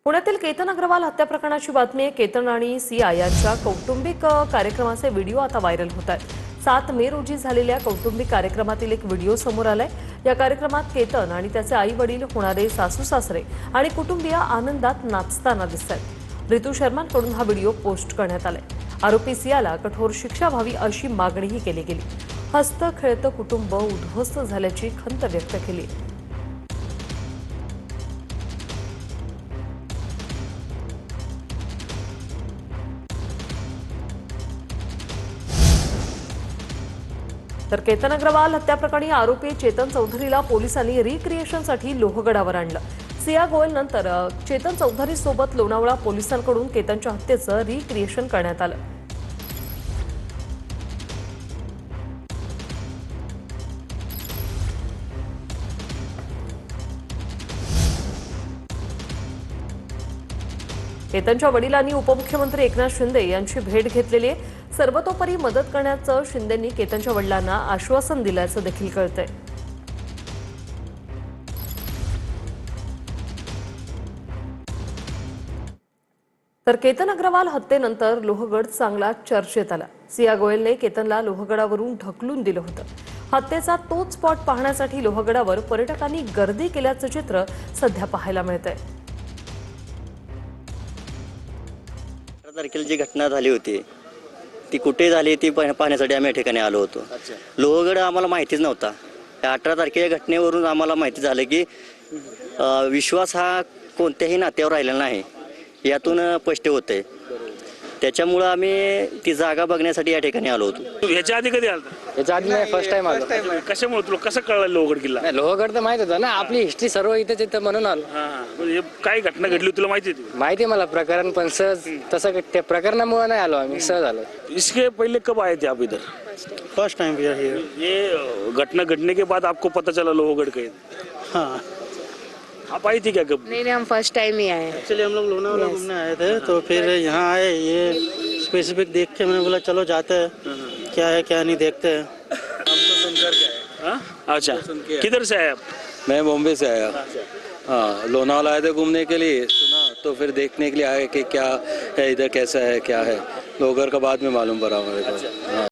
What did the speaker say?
पुण्यातील केतन अग्रवाल हत्या प्रकरणाची बातमी आहे। केतन आणि सिया यांच्या कौटुंबिक कार्यक्रमाचे व्हिडिओ आता व्हायरल होत आहेत। 7 मे रोजी झालेल्या कौटुंबिक कार्यक्रमातील एक व्हिडिओ समोर आलाय। या कार्यक्रमात केतन आणि त्याचे आई वडील, होणारे सासू सासरे आणि कुटुंबीय आनंदात नाचताना दिसतात। रितू शर्मांकडून हा व्हिडिओ पोस्ट करण्यात आलाय। आरोपी सियाला कठोर शिक्षा व्हावी अशी मागणीही केली गेली। हसतं खेळतं कुटुंब उद्ध्वस्त झाल्याची खंत व्यक्त केली। तर केतन अग्रवाल हत्या प्रकरणी आरोपी चेतन चौधरीला पोलिसांनी रिक्रिएशनसाठी लोहगडावर आणलं। सिया गोयल नंतर चेतन चौधरी सोबत लोणावळा पोलिसांकडून केतनच्या हत्येचं रिक्रिएशन करण्यात आलं। केतनच्या वडिलांनी उपमुख्यमंत्री एकनाथ शिंदे यांची भेट घेतलेली आहे। सर्वतोपरी मदत करण्याचं शिंदेंनी केतनच्या वडिलांना आश्वासन दिल्याचं देखील कळतंय। तर केतन अग्रवाल हत्येनंतर लोहगड चांगला चर्चेत आला। सिया गोयलने केतनला लोहगडावरून ढकलून दिलं होतं। हत्येचा तोच स्पॉट पाहण्यासाठी लोहगडावर पर्यटकांनी गर्दी केल्याचं चित्र सध्या पाहायला मिळतंय। तारखेला जी घटना झाली होती ती कुठे झाली ती पाहण्यासाठी आम्ही या ठिकाणी आलो होतो। लोहगड आम्हाला माहितीच नव्हता। 18 तारखेच्या घटनेवरून आम्हाला माहिती झालं की विश्वास हा कोणत्याही नात्यावर राहिलेला नाही, यातून स्पष्ट होतंय। त्याच्यामुळे आम्ही ती जागा बघण्यासाठी या ठिकाणी आलो होतो। याच्या आधी कधी आलं? याच्या आधी नाही, फर्स्ट टाइम आलो। कशामुळे तुला कसं कळलं लोहगड किल्ला? नाही, लोहगड तर माहित होतं ना, आपली हिस्ट्री सर्व इथेच इथं म्हणून आलो। म्हणजे काय घटना घडली तुला माहिती होती? माहिती आहे मला प्रकरण, पण सहज तसं त्या प्रकरणामुळे नाही आलो आम्ही, सहज आलो। इसके पहले कब आए थे आप इधर? First time we are here. ये घटना घटने के बाद आपको पता चला लोहगढ़ का? हाँ, आप आई थी क्या कब? नहीं, हम फर्स्ट टाइम ही आए हैं। एक्चुअली हम लोग लोनावला घूमने आए थे, तो फिर यहाँ आए, ये स्पेसिफिक देख के मैंने बोला चलो जाते हैं, क्या है क्या नहीं देखते हैं। हम तो सुनकर के आए। अच्छा, किधर से आए आप? मैं बॉम्बे से आया। हाँ, लोनावला आए थे घूमने के लिए, सुना तो फिर देखने के लिए आए कि क्या है इधर, कैसा है क्या है। लोहगढ़ का बाद में मालूम पड़ा हमारे को। हाँ।